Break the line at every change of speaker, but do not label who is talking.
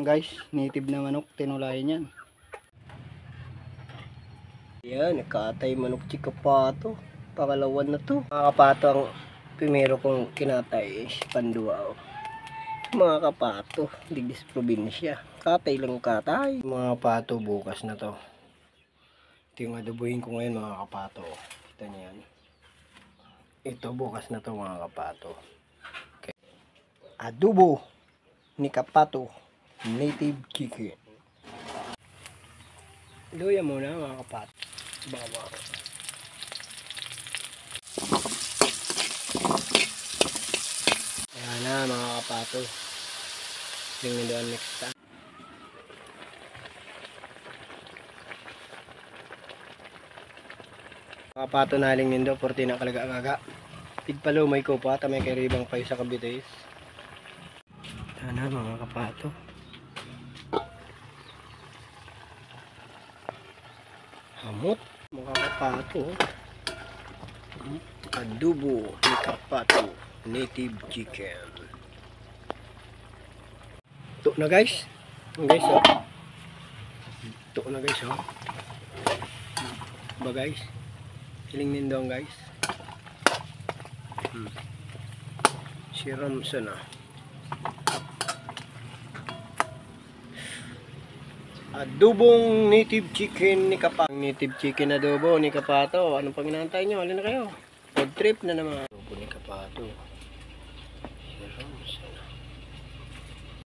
guys, native na manok, tinulayan yan. Yan, nakatay manok chikapato. Pangalawan na to. Mga kapato, ang primero kong kinatay is panduaw. Mga kapato, digis probinsya. Katay lang katay. Mga kapato, bukas na to. Ito yung adobohin ko ngayon mga kapato. Kita niyo yan. Ito bukas na to mga kapato. Okay. Adobo ni kapato, native chicken. Luya muna mga kapato. Bawang. Ayan na mga kapato. Tingnan doon next time. Mga kapato naling nindo, 40 na kalaga-agaga. Tigpalumay ko pa, tamay kay ribang kayo sa kabitais. Sana mga kapato. Hamot, mga kapato. Adobo ni kapato, native chicken. Ito na guys. Guys oh. Ito na guys oh. Ba guys? Hiling nindong guys. Siram sana. Adobong native chicken ni kapato. Native chicken adobo ni kapato. Anong pang inaantay nyo? Alin na kayo? Road trip na naman. Adobo ni kapato.